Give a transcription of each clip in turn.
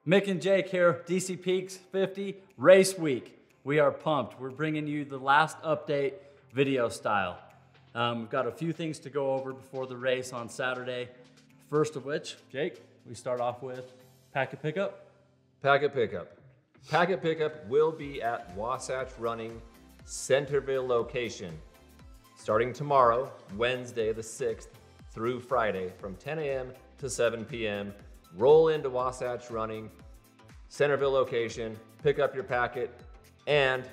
Mick and Jake here, DC Peaks 50 Race Week. We are pumped. We're bringing you the last update video style. We've got a few things to go over before the race on Saturday. First of which, Jake, we start off with packet pickup. Packet pickup. Packet pickup will be at Wasatch Running Centerville location starting tomorrow, Wednesday the 6th through Friday from 10 a.m. to 7 p.m. Roll into Wasatch Running Centerville location, pick up your packet, and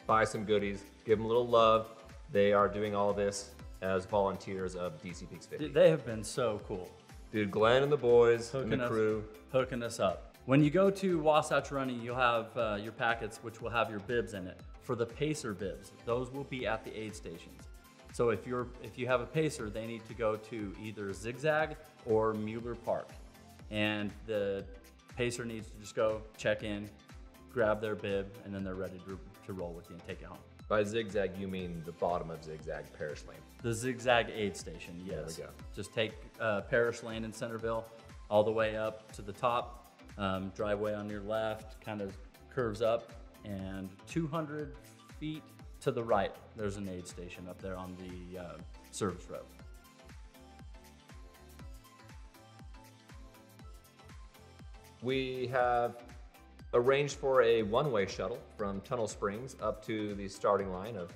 buy some goodies. Give them a little love. They are doing all this as volunteers of DC Peaks 50. They have been so cool. Dude, Glenn and the boys and the crew. Hooking us up. When you go to Wasatch Running, you'll have your packets, which will have your bibs in it. For the pacer bibs, those will be at the aid stations. So if you have a pacer, they need to go to either Zigzag or Mueller Park. And the pacer needs to just go check in, grab their bib, and then they're ready to roll with you and take it home. By Zigzag, you mean the bottom of Zigzag, Parish Lane. The Zigzag aid station, yes. There we go. Just take Parish Lane in Centerville all the way up to the top. Driveway on your left kind of curves up, and 200 feet to the right, there's an aid station up there on the service road. We have arranged for a one-way shuttle from Tunnel Springs up to the starting line of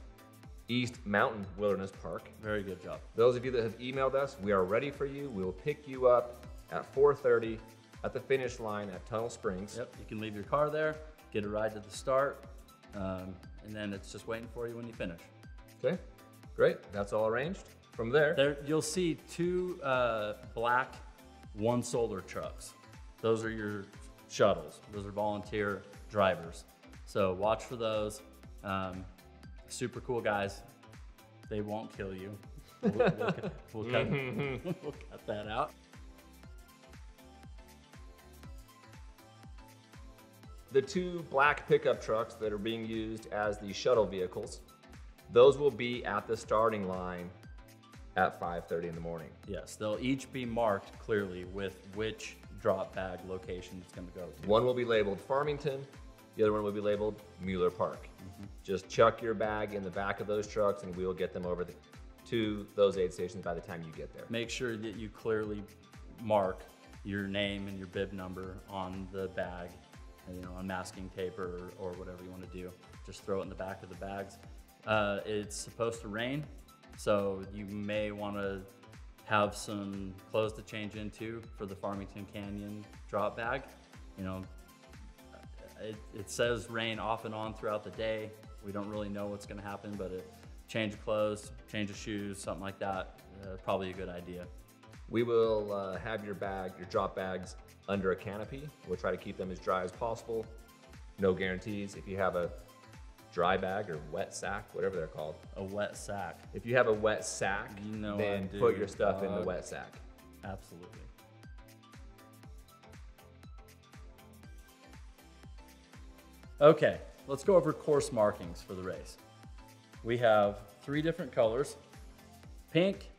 East Mountain Wilderness Park. Very good job. Those of you that have emailed us, we are ready for you. We will pick you up at 4:30 at the finish line at Tunnel Springs. Yep, you can leave your car there, get a ride to the start, and then it's just waiting for you when you finish. Okay, great. That's all arranged. From there, you'll see two black, one solar trucks. Those are your shuttles. Those are volunteer drivers. So watch for those. Super cool guys. They won't kill you. We'll cut that out. the two black pickup trucks that are being used as the shuttle vehicles, those will be at the starting line at 5:30 in the morning. Yes, they'll each be marked clearly with which drop bag location it's going to go to. One will be labeled Farmington, the other one will be labeled Mueller Park. Just chuck your bag in the back of those trucks and we'll get them over to those aid stations by the time you get there. Make sure that you clearly mark your name and your bib number on the bag, you know, on masking tape or whatever you want to do. Just throw it in the back of the bags. It's supposed to rain, so you may want to have some clothes to change into for the Farmington Canyon drop bag. You know, it says rain off and on throughout the day. We don't really know what's going to happen, but change of clothes, change of shoes, something like that, probably a good idea. We will have your drop bags under a canopy. We'll try to keep them as dry as possible. No guarantees. If you have a dry bag or wet sack, whatever they're called. A wet sack. If you have a wet sack, you know, then put your stuff in the wet sack. Absolutely. Okay, let's go over course markings for the race. We have 3 different colors. Pink,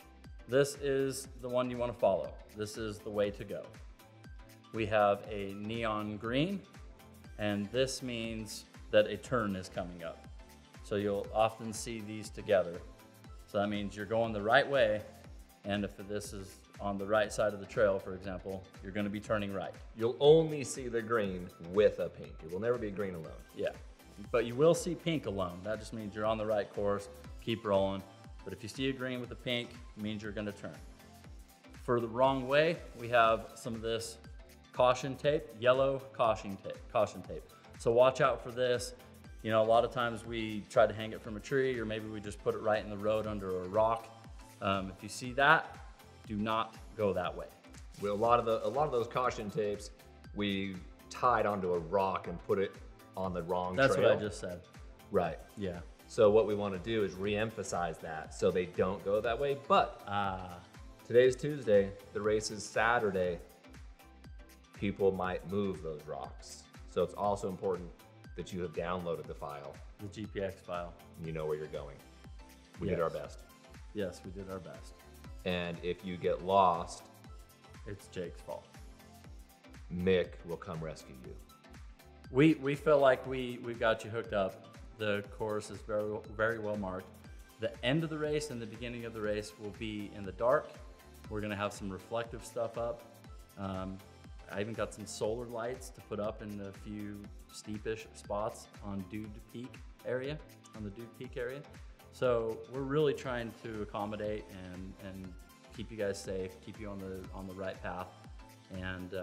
this is the one you want to follow. This is the way to go. We have a neon green, and this means that a turn is coming up. So you'll often see these together. So that means you're going the right way, and if this is on the right side of the trail, for example, you're going to be turning right. You'll only see the green with a pink. It will never be green alone. Yeah, but you will see pink alone. That just means you're on the right course, keep rolling. But if you see a green with a pink, it means you're going to turn. For the wrong way, we have some of this caution tape, yellow caution tape. So watch out for this. You know, a lot of times we try to hang it from a tree, or maybe we just put it right in the road under a rock. If you see that, do not go that way. Well, a lot of those caution tapes, we tied onto a rock and put it on the wrong trail. That's what I just said. Right. Yeah. So what we want to do is re-emphasize that so they don't go that way. But today's Tuesday, the race is Saturday. People might move those rocks. So it's also important that you have downloaded the file. The GPX file. And you know where you're going. We did our best. Yes, we did our best. And if you get lost, it's Jake's fault. Mick will come rescue you. We feel like we've got you hooked up. The course is very well marked. The end of the race and the beginning of the race will be in the dark. We're gonna have some reflective stuff up. I even got some solar lights to put up in a few steepish spots on the Dude Peak area. So we're really trying to accommodate and keep you guys safe, keep you on the right path. And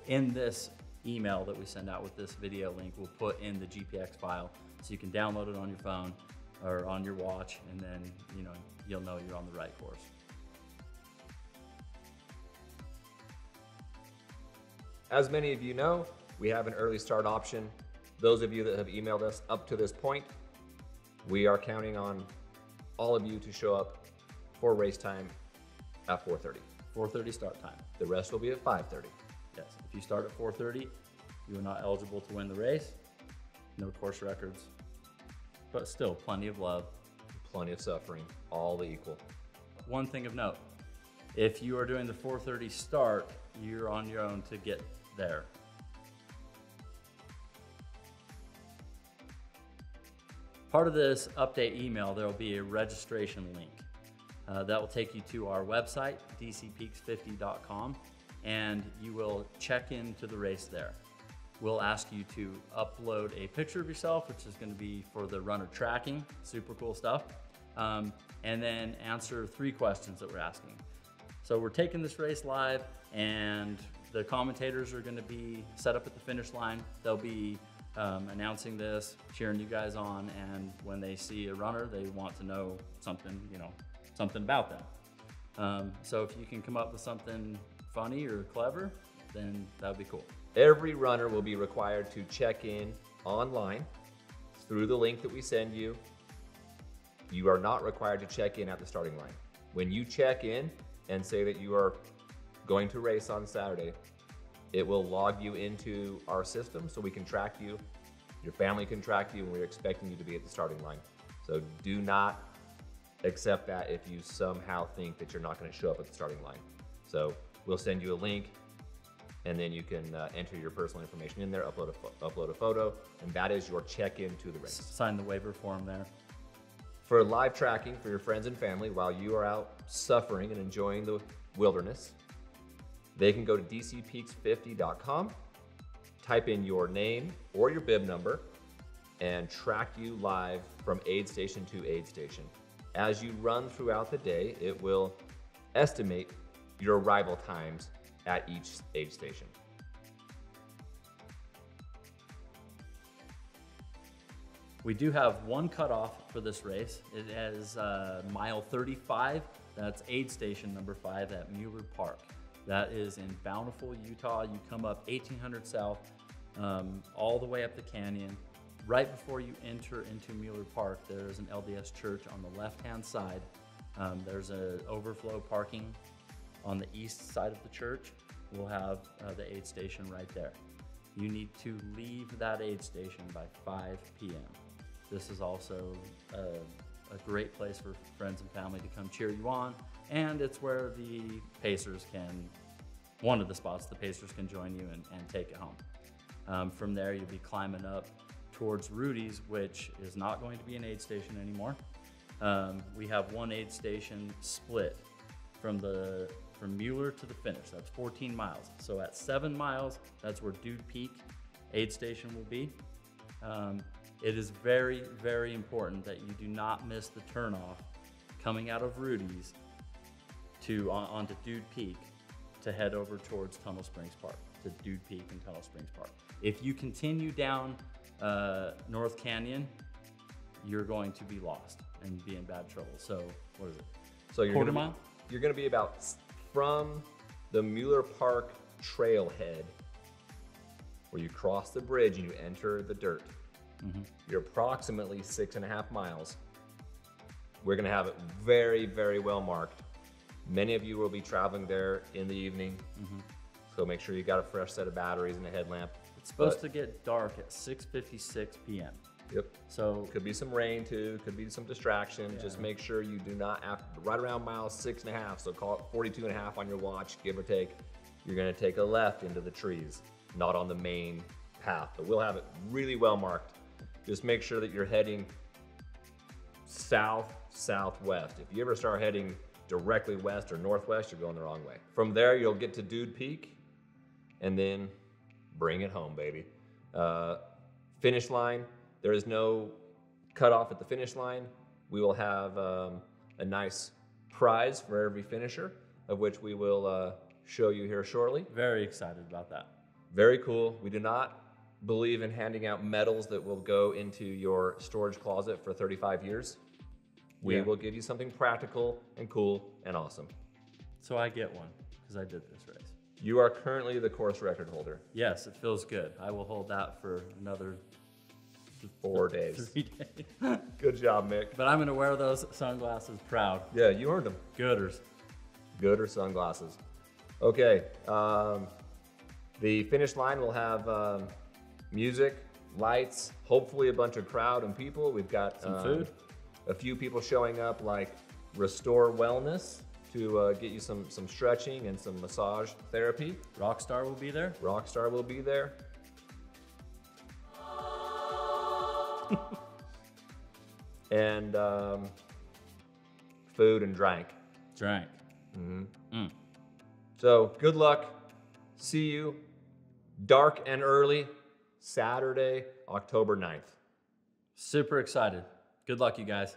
in this email that we send out with this video link, we'll put in the GPX file so you can download it on your phone or on your watch, and then you'll know you're on the right course. As many of you know, we have an early start option. Those of you that have emailed us up to this point, we are counting on all of you to show up for race time at 4:30. 4:30 start time. The rest will be at 5:30. Yes, if you start at 4:30, you are not eligible to win the race. No course records, but still plenty of love. Plenty of suffering, all the equal. One thing of note, if you are doing the 4:30 start, you're on your own to get there. Part of this update email, there will be a registration link. That will take you to our website, dcpeaks50.com, and you will check into the race there. We'll ask you to upload a picture of yourself, which is going to be for the runner tracking, super cool stuff, and then answer 3 questions that we're asking. So we're taking this race live, and the commentators are going to be set up at the finish line. They'll be announcing this, cheering you guys on, and when they see a runner, they want to know something, something about them. So if you can come up with something funny or clever, then that would be cool. Every runner will be required to check in online through the link that we send you. You are not required to check in at the starting line. When you check in and say that you are going to race on Saturday, it will log you into our system so we can track you, your family can track you, and we're expecting you to be at the starting line. So do not accept that if you somehow think that you're not going to show up at the starting line. So we'll send you a link, and then you can enter your personal information in there, upload a photo, and that is your check-in to the race. Sign the waiver form there. For live tracking for your friends and family while you are out suffering and enjoying the wilderness, they can go to dcpeaks50.com, type in your name or your bib number, and track you live from aid station to aid station. As you run throughout the day, it will estimate your arrival times at each aid station. We do have one cutoff for this race. It is mile 35. That's aid station number 5 at Mueller Park. That is in Bountiful, Utah. You come up 1800 South, all the way up the canyon. Right before you enter into Mueller Park, there's an LDS church on the left-hand side. There's an overflow parking on the east side of the church. We'll have the aid station right there. You need to leave that aid station by 5 p.m. This is also a great place for friends and family to come cheer you on, and it's where the Pacers can, one of the spots the Pacers can join you and take it home. From there, you'll be climbing up towards Rudy's, which is not going to be an aid station anymore. We have one aid station split from Mueller to the finish. That's 14 miles. So at 7 miles, that's where Dude Peak aid station will be. It is very, very important that you do not miss the turnoff coming out of Rudy's onto Dude Peak to head over towards Tunnel Springs Park, to Dude Peak and Tunnel Springs Park. If you continue down North Canyon, you're going to be lost and be in bad trouble. So what is it? So you're quarter mile? You're going to be about from the Mueller Park trailhead, where you cross the bridge and you enter the dirt. Mm-hmm. You're approximately 6.5 miles. We're going to have it very, very well marked. Many of you will be traveling there in the evening, so make sure you got a fresh set of batteries and a headlamp. It's supposed to get dark at 6:56 p.m. Yep. So could be some rain too, could be some distraction. Yeah. Just make sure you do not, right around mile 6.5, so call it 42.5 on your watch, give or take. you're gonna take a left into the trees, not on the main path, but we'll have it really well marked. Just make sure that you're heading south, southwest. If you ever start heading directly west or northwest, you're going the wrong way. From there, you'll get to Dude Peak, and then bring it home, baby. Finish line, there is no cutoff at the finish line. We will have a nice prize for every finisher, of which we will show you here shortly. Very excited about that. Very cool. We do not believe in handing out medals that will go into your storage closet for 35 years. We will give you something practical and cool and awesome. So I get one because I did this race. You are currently the course record holder. Yes, it feels good. I will hold that for another 4 days. 3 days. Good job, Mick. But I'm gonna wear those sunglasses proud. Yeah, you earned them. Gooders. Gooder sunglasses. Okay, the finish line will have music, lights, hopefully a bunch of crowd and people. We've got Some food. A few people showing up like Restore Wellness to get you some stretching and some massage therapy. Rockstar will be there. Rockstar will be there. And food and drink. Drank. So good luck. See you dark and early Saturday, October 9th. Super excited. Good luck, you guys.